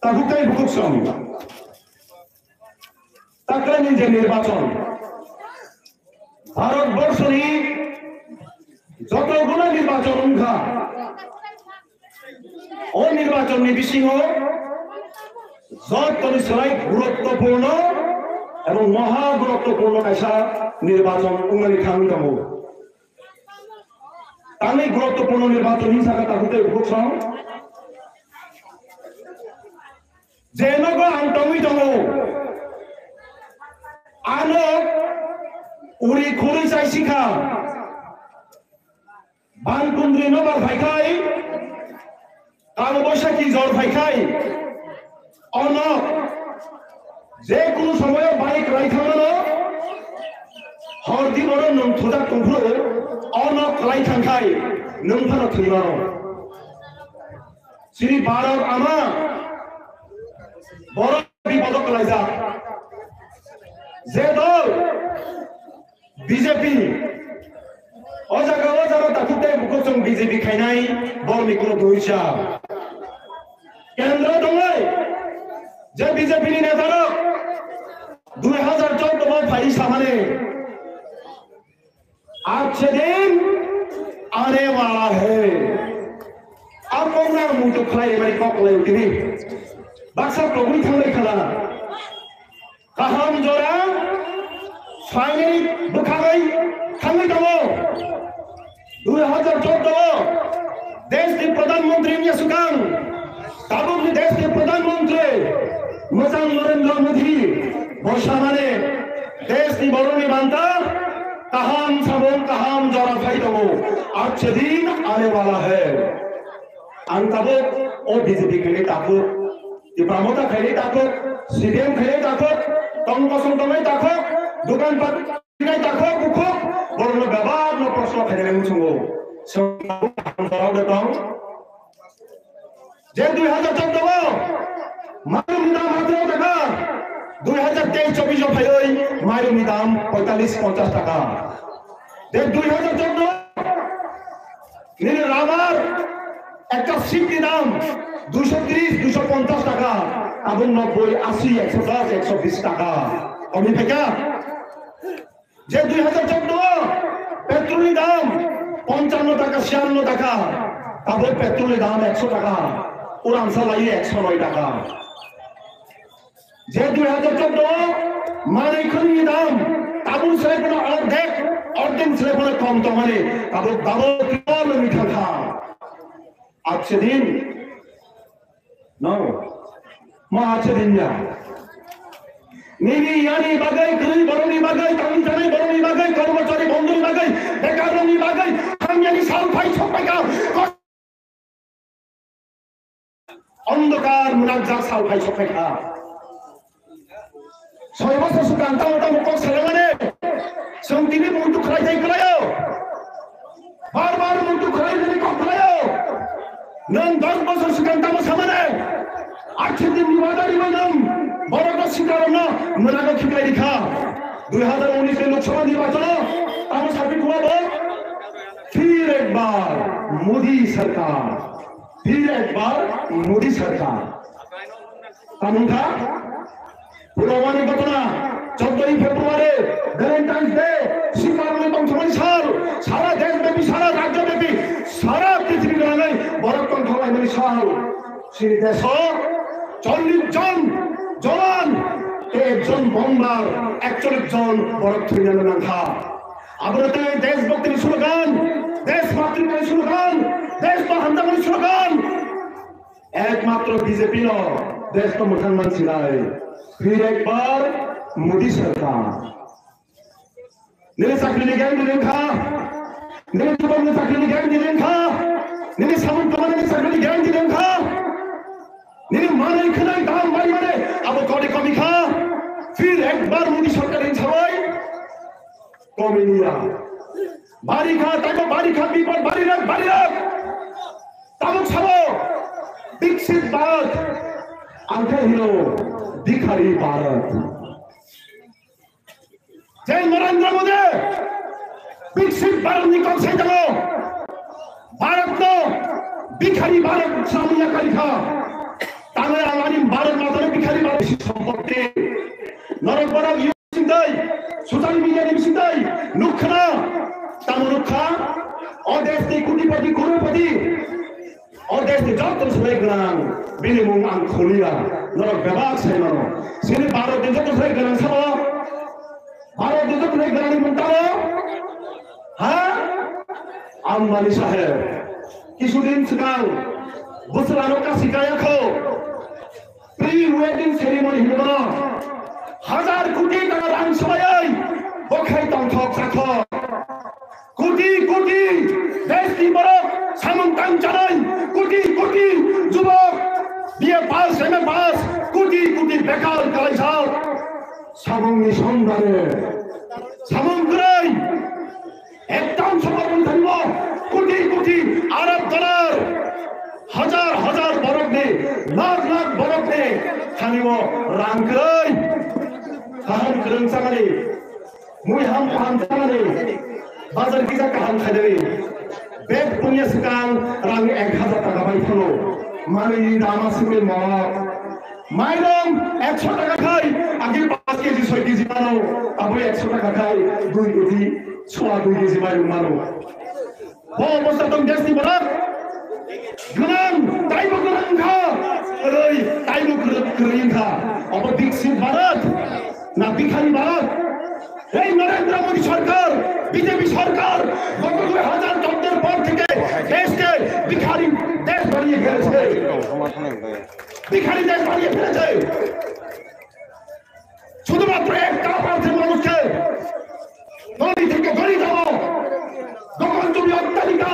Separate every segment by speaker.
Speaker 1: তাহুকাই ভুকসং তাকলানি যে নির্বাচন ভারতবর্ষনি যতগুলো নির্বাচন উঠা ও নির্বাচন বিসিংহ যতনি সবাই গুরুত্বপূর্ণ এবং মহা গুরুত্বপূর্ণ কাইসা নির্বাচন উঙ্গানি খামি দङ তানি গুরুত্বপূর্ণ নির্বাচন হিসাবে তাহুকাই ভুকসং जेनोगो आंटमी दङ आनो उरि खुरि साइसिखा बानकुन्द्रि नबार फाइखाय कालो बैसाखी जर फाइखाय अनक जे कुनु समय बाइक राइखामानो हरदि बरो नों थुदा तंफ्रो अनक राइखांखाय नों फानो थैबारो श्री भारत आमा বড় বিপদক লাইজা যে দল বিজেপি অজাগাও যারা তাকুতে বুকচং বিজেপি খাইনাই বলনি কোন দইছা কেন্দ্র দঙাই যে বিজেপি নি নেতারা 2014 में फाइल सामने आज से दिन आने वाला है अब कौन ना मुंह तो खलाई मेरी कॉकले उठी बाक्सा प्रभुई थांबाय खाना गाहाम जरा फाइनाली बोखाबाय थांबाय दङ 2014 देशनि प्रधानमन्त्रीनि सुगां दाबुनि देशनि प्रधानमन्त्री मोजां नरेन्द्र मोदी बसानानै देशनि बर'नि बान्था गाहाम साबुन गाहाम जरा फाइ दङ आज से दिन आने वाला है आं ताबो ओ बीजेपी के ताबो प्रामोता खाइले ताकत सीडीएम खाइले ताकत टंकसं तमै ताकत दुकान पाट खाइले ताकत बुखो बरनो बाबार न प्रश्न खाइले मुसंगो संगाव दं जे 2014 माइरंनि दाम मात्र टाका 2023-24 फाइलै माइरंनि दाम 45-50 टाका जे 2014 नील रामार একটা সিটি দাম 230-250 টাকা এবং 90-80-110-120 টাকা কমি থেকে যে 2014 পেট্রোলের দাম 55 টাকা 56 টাকা তারপর পেট্রোলের দাম 100 টাকা উড়ান চালাই 109 টাকা যে 2014 মানে খনির দাম তাবুর ছেলে অর্ধেক ছেলে কম তো মানে তারপর দাবো মিঠা খা आज से दिन no ma आज से दिन जा নিবি ইয়ানি বাগাই খুলি বড়নি বাগাই তামি জানাই বড়নি বাগাই কর্মচারী বন্ধুনি বাগাই বেকারনি বাগাই খামিয়ানি সাল ভাই ছপাইকা অন্ধকার মুনাজ্জা সাল ভাই ছপাইকা 6 বছর সুকান তাও মুখ ছেলেমানে সংতিনি মুন্টু খাই যাই কলায়ো বারবার মুন্টু খাই যাই কলায়ো नों 10 বছর সুকান তাও সামনে आखिरनि निवादारि बनम बरका सिकारोना मोनागो खिकाय दिखा 2019 के लोकसभा निर्वाचन आम साबित हुआ वो फिर एक बार मोदी सरकार कामुंगा पुरवानी घटना 14 फेब्रुआरी वैलेंटाइन्स डे शिकारो तंथमानि साल सारा देशव्यापी सारा राज्यव्यापी सारा पृथ्वी गाने बरक तंथमानि साल श्री देश 40 জন জওয়ান একজন বোমবার 41 জন বরক থইনানো নাথা আবরতে দেশভক্তির স্লোগান দেশ মাতৃকার স্লোগান দেশ বাহান্দামের স্লোগান একমাত্র বিজেপি ন দেশ তো মুসলমান ছিলাই फिर एक बार मोदी सरकार ने चाकरी गैंग दिलेन खा ने जुबन ने चाकरी गैंग दिलेन खा ने साबुन कमाने ने चाकरी गैंग दिलेन खा निने माने खनाय दाम बाई माने अब कडी कमी खा फिर एक बार मोदी सरकार इन छवाई कमिनिया बारी खा बिपद बारी राख ताबुक छाबो विकसित भारत आंखे हिरो भिखारी भारत जय नरेंद्र मोदी विकसित भारत निकल से जाओ भारत नो भिखारी भारत सामने करी खा तांगे Seborang Yusintai, Social Media Yusintai, Nukna, Tamunukha, or there's the Kutipati Kurupati, or there's the doctor's playground, Binimum and Korea, not a Babak Semano. Sini Baro the doctor's playground, Samo, Baro the doctor's playground in Montano, huh? Ambani Sahib, Kisudin Sigal, Busranoka Sikayako, pre-wedding ceremony hilo হাজার কোটি টাকার আনসাই বখাই তংথক সাখো কোটি কোটি দেশ নিবরক সামন্তান জানাই কোটি কোটি যুবক BA pass MA pass crore crore বেকার কালাইছাল সামঙ্গি সন্ধানে সামগ্রাই একদম সমাপন থাকব কোটি কোটি আরব ডলার হাজার হাজার বরফ নে লাখ লাখ বরফ নে খানিব রাংkai kaham kereng sangani mui ham paham sangani bazar kisa kaham khadari bed punya sekang rang 1000 টাকা bai tholo mani dama singil ma mairom 100 টাকা খাই আগে 5 কেজি 6 কেজি মানো আবার 100 টাকা খাই 2 কেজি 2 কেজি মাইরো মানো ও অবস্থা তুমি দেশনি বলা গুনাম তাইবো গুনাম খা ওই তাইবো গুনাম খা অব বিকশিত ভারত না বিখারি ভারত এই নরেন্দ্র মোদী সরকার বিজেপি সরকার গত 2000 চোদ্দের পর থেকে দেশকে বিখারি দেশ বানিয়ে ফেলেছে বিখারি দেশ বানিয়ে ফেলেছে শুধুমাত্র একটা প্রার্থীর মানুষকে নদী থেকে ধরে যাবো তখন তুমি অট্টালিকা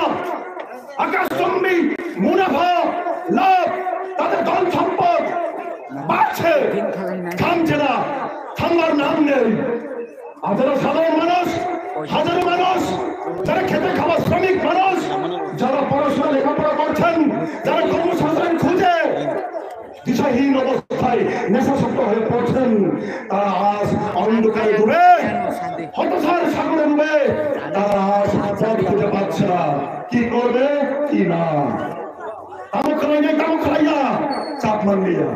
Speaker 1: আকাশচুম্বী মুনাফা লাভ তাদের ধন সম্পদ বাড়ছে থামছে না থামার নাম নেই সাধারণ মানুষ হাজারো মানুষ যারা খেতে খাওয়া শ্রমিক মানুষ যারা পড়াশোনা লেখাপড়া করছেন যারা কর্মসংস্থান খুঁজে দিশাহীন অবস্থায় নেশাসক্ত হয়ে পড়ছেন তারা আজ অন্ধকারে ডুবে হতাশার সাগরে ডুবে তারা আজ পথ খুঁজে পাচ্ছে না কি করবে কি না তামুক খাই নাই তামুক খাইয়া চাপ মান দিয়া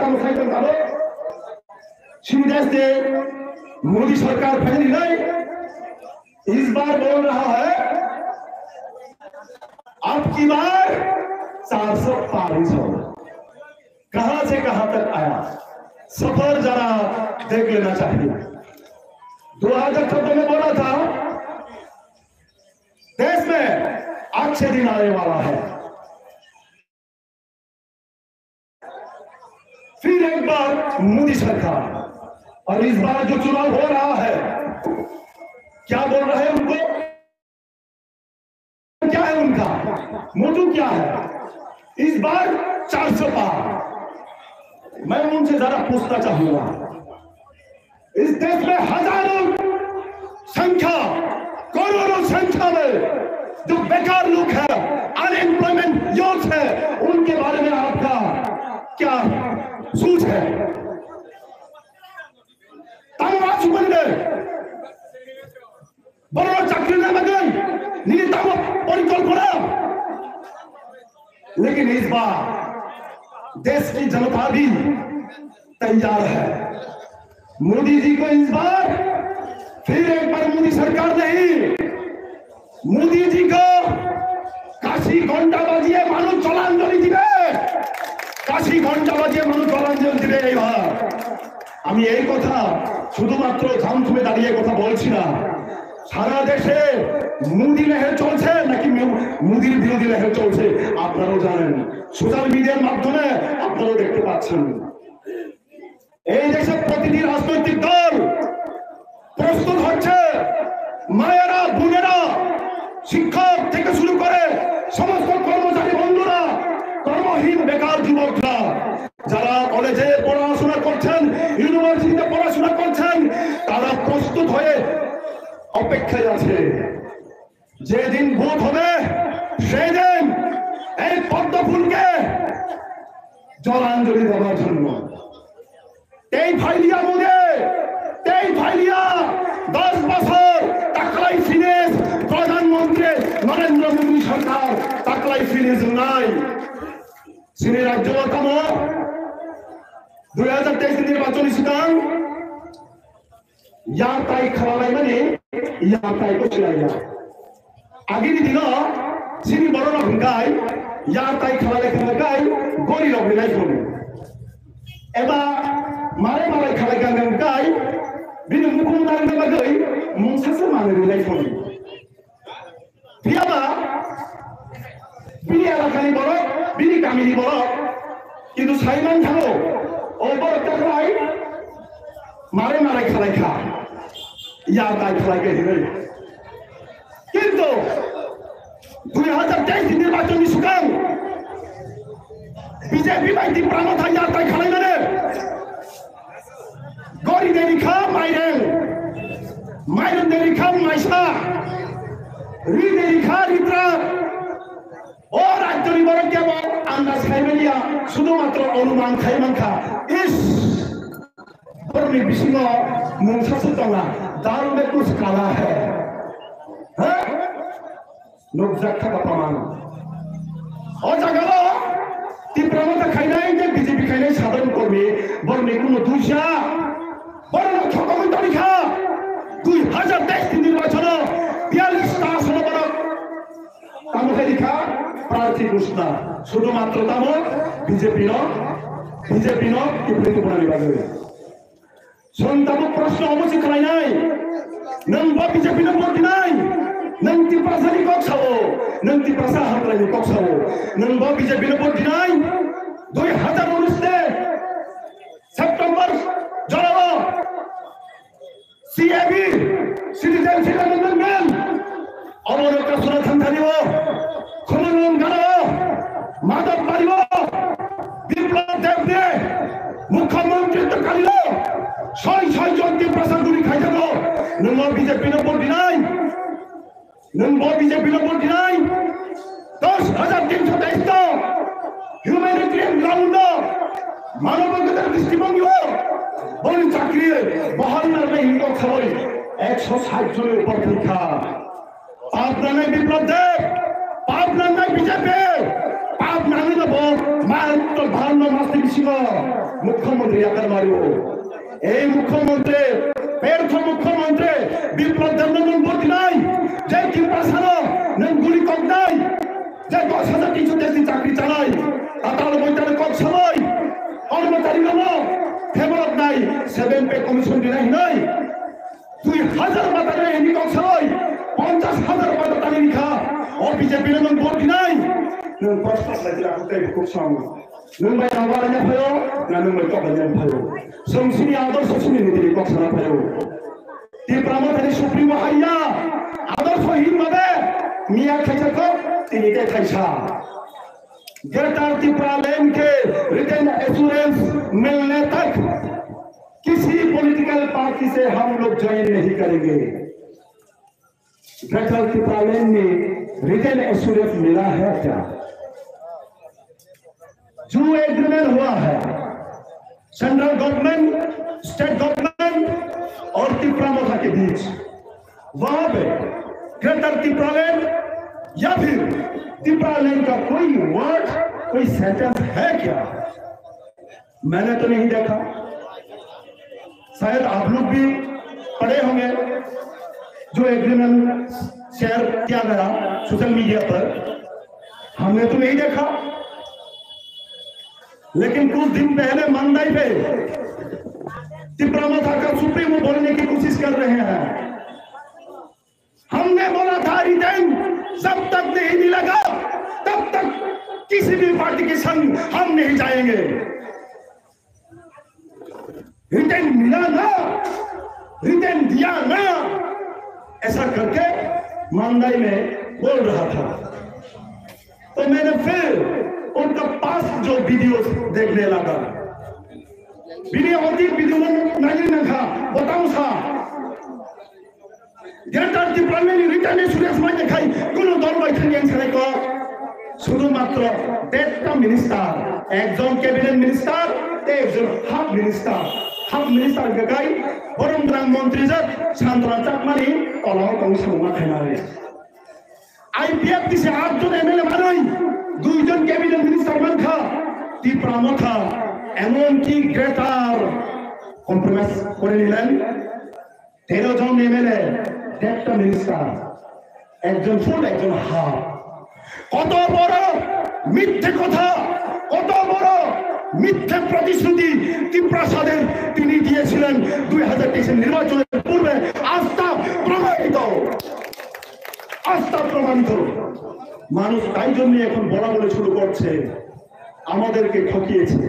Speaker 1: তামুক খাইতেন তাহলে देश से मोदी सरकार फैली नहीं इस बार बोल रहा है अब की बार 400 पारिश हो कहां से कहां तक आया सफर जरा देख लेना चाहिए 2014 में बोला था देश में अच्छे दिन आने वाला है फिर एक बार मोदी सरकार और इस बार जो चुनाव हो रहा है क्या बोल रहे हैं उनको क्या है उनका मोटू क्या है इस बार 400 पार मैं उनसे जरा पूछना चाहूंगा इस देश में हजारों संख्या करोड़ों संख्या में जो बेकार लोग हैं अनएम्प्लॉयमेंट यूथ है उनके बारे में आपका क्या सोच है बड़ा चाकरी न लगन परिकल्पना लेकिन इस बार देश की जनता भी तैयार है मोदी जी को इस बार फिर एक बार मोदी सरकार नहीं मोदी जी को काशी घंटा बाजिए मानुष जलांजलि दिबे काशी घंटा बाजिए मानुष जलांजलि दिबे एबार আমি এই কথা শুধুমাত্র ঝামঝুমে দাঁড়িয়ে কথা বলছি না সারা দেশে মোদি লহর চলছে নাকি মোদির বিরোধী লহর চলছে আপনারাও জানেন সোশ্যাল মিডিয়ার মাধ্যমে আপনারাও দেখতে পাচ্ছেন এই দেশে প্রতিটি রাজনৈতিক দল প্রস্তুত হচ্ছে মায়েরা বোনেরা শিক্ষক থেকে শুরু করে সমস্ত কর্মচারী বন্ধুরা কর্মহীন বেকার যুবকরা যারা কলেজে পড়াশোনা করছেন ইউনিভার্সিটিতে পড়াশোনা করছেন তারা প্রস্তুত হয়ে অপেক্ষায় আছে যেদিন ভোট হবে সেই দিন এই পদ্ম ফুলকে জলাঞ্জলি দেওয়ার জন্য এই ফাইলিয়া মোদে এই ফাইলিয়া 10 বছর টাকলাই ফিনিশ প্রধানমন্ত্রী নরেন্দ্র মোদী সরকার টাকলাই ফিনিশ নাই সিনি রাজ্য কামো 2023 নির্বাচনী সুতরাং ইয়ার তাই খাওয়ালাই মানে ইয়ার তাই কছিলাইয়া আগের দিন সিনি বড় রকমকাই ইয়ার তাই খাওয়ালাই খাওয়ালাই গরি রকমলাই ফোন এবার মারে মারাই খাওয়াই গাঙ্গাই বিনি মুখুম দাঁড়ানো বাগৈ মুসাসে মানে রিলাই ফোন বিয়াবা বিনি এলাকানি বড় বিনি কামিনি বড় কিন্তু সাইমান থাকো ও বড় টাকাই মারে মারে খালাই খা ইয়ার তাই খালাই কে দিবে কিন্তু 2023 নির্বাচনী সুকাম বিজেপি বাইতি প্রাণতা ইয়ার তাই খালাই মানে গরি দেরি খা মাইরেন মাইরেন দেরি খা মাইসা রি দেরি খা রিত্রা ও রাজ্যনি বড় কেবল আন্দাজ খাইবেলিয়া শুধুমাত্র অনুমান খাইমান খা ইস বর্ণি বিষ্ণ মুংসাসু তলা दाल में कुछ काला है लोग जख्खा का प्रमाण और जगह तीव्रता खाइनाइंगे बीजेपी खाइनाइ साधन करबे बरने कोनो दुइसा बरने ठकमन तरिखा 2023 निर्वाचन 42 টা আসন বড় তামকে লিখা প্রার্থী ঘোষণা শুধুমাত্র তাম বিজেপি ন কি প্রতিপন্ন বাজবে সন্তান প্রশ্ন অবশ্যই খাই নাই নং বিজেপি নং ভোট নাই নং তিপ্রাসানি কক্সাও নং তিপ্রাসা হাতরানি কক্সাও নং বিজেপি নং ভোট নাই 2019 তে সেপ্টেম্বর জড়াবো সিএবি সিটিজেনশিপ অ্যামেন্ডমেন্ট অবরোধ সুরক্ষা থানিব খনন গাড়ো মাদক মারিব বিপ্লব দেবদে মুখ্যমন্ত্রী তো কালিল ছয় জন তিপ্রাসান গুলি খাই থাকো নং বিজেপি নং ভোট নাই নং বিজেপি নং ভোট নাই 10,323 হিউম্যানিটেরিয়ান গ্রাউন্ড মানবাধিকার দৃষ্টিভঙ্গি বলি চাকরি বহাল নামে হিন্দু খাওয়াই 160 জনের উপর পরীক্ষা আপনার নাই বিপ্লব দেব আপনার নাই বিজেপি পাপ নামে দেব মাত্র 52 মাস থেকে মুখ্যমন্ত্রী আকার মারিব এই মুখ্যমন্ত্রী ব্যর্থ মুখ্যমন্ত্রী বিপ্লব দেব নং ভোট নাই যে তিপ্রাসান নং গুলি কম নাই যে 10,383 চাকরি চালাই আতাল বইটারে কম সময় কর্মচারী নব ফেভারত নাই 7 পে কমিশন দিলাই নাই 2,000 বাতারে এনি কম সময় 50,000 বাতারে লিখা ও বিজেপি নং ভোট নাই নং কষ্ট লাগে রাখতে খুব সামনে নং ভাই আবারnya भयो না নং ভাই কবাnya भयो সংসদীয় আদর্শ শুনে নিতে কথা না भयो ती प्रामाणिक सुप्रीमो हाइया आदर्शहीन भावे मिया खेचको तिनीते खाइसा ग्रेटर त्रिपुरा लैंड के रिटर्न एश्योरेंस मिलने तक किसी पॉलिटिकल पार्टी से हम लोग ज्वाइन नहीं करेंगे ग्रेटर त्रिपुरा लैंड में रिटर्न एश्योरेंस मिला है क्या जो एग्रीमेंट हुआ है सेंट्रल गवर्नमेंट स्टेट गवर्नमेंट और त्रिपुरा के बीच वहां पे ग्रेटर त्रिपुरा लैंड या फिर त्रिपुरा लैंड का कोई वर्ड कोई सेंटेंस है क्या मैंने तो नहीं देखा शायद आप लोग भी पढ़े होंगे जो एग्रीमेंट शेयर किया गया सोशल मीडिया पर हमने तो नहीं देखा लेकिन कुछ दिन पहले मंदाई पे त्रिपुरा का सुप्रीमो बोलने की कोशिश कर रहे हैं हमने बोला था रिटर्न जब तक नहीं मिलेगा तब तक किसी भी पार्टी के संग हम नहीं जाएंगे रिटर्न मिला ना रिटर्न दिया ना ऐसा करके मंदाई में बोल रहा था तो मैंने फिर उनका पास जो वीडियो देखने लगा वीडियो नहीं देखा बताऊं सा ग्रेटर त्रिपुरा में रिटर्न एश्योरेंस में देखाई कोनो दल बैठक को শুধুমাত্র 1টা মিনিস্টার একজন ক্যাবিনেট মিনিস্টার একজন হাফ মিনিস্টার গাই বরং গ্রাম মন্ত্রী যে শান্তরা চাকমানি কলহ কংসমা খাইনারে আইপিএফ দিছে 8 জন এমএলএ মানই 2 জন ক্যাবিনেট মিনিস্টার মানখা ত্রিপুরা মথা এমনকি গ্রেটার কম্প্রোমাইজ করে নিলেন 13 জন এমএলএ, 1.5টা মিনিস্টার, একজন ফুল একজন হাফ। কত বড় মিথ্যে কথা, কত বড় মিথ্যে প্রতিশ্রুতি ত্রিপ্রাসাদের তিনি দিয়েছিলেন 2023 নির্বাচনের পূর্বে। আস্থা প্রমাণিত, আস্থা প্রমাণিত। মানুষ তাই জন্য এখন বলা বলে শুরু করছে আমাদেরকে ঠকিয়েছে,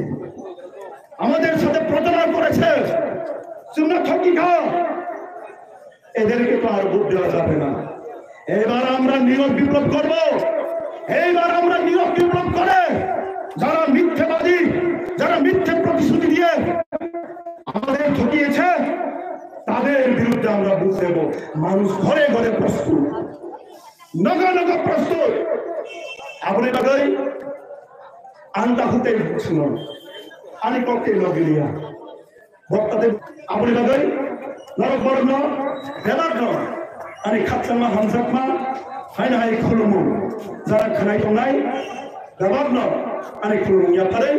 Speaker 1: আমাদের সাথে প্রতারণা করেছে, ঠকি খা। এদেরকে তো আর ভোট দেওয়া যাবে না। এবার আমরা নীরব বিপ্লব করব। এইবার আমরা নীরব বিপ্লব করে যারা মিথ্যেবাদী, যারা মিথ্যে প্রতিশ্রুতি দিয়ে আমাদের ঠকিয়েছে তাদের বিরুদ্ধে আমরা বুঝ দেব। মানুষ ঘরে ঘরে প্রস্তুত, নগা নগা প্রস্তুত। আপনি বাগাই আন্তা হতে শুনুন আনি কক্ষে নগিলিয়া বক্তাদের আপনি বাগাই নরক বর্ণ বেলাগ্ন আনি খাচ্ছামা হামসাকমা হাইনা হাই খুলুমু যারা খানাই টংনাই বেলাগ্ন আনি খুলুমু ইয়াফারে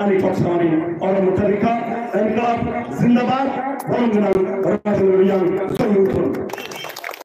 Speaker 1: আনি কক্ষামানি অরমুতারিকা এনকালাব জিন্দাবাদ বরং রাজনীতি জয় উঠুন।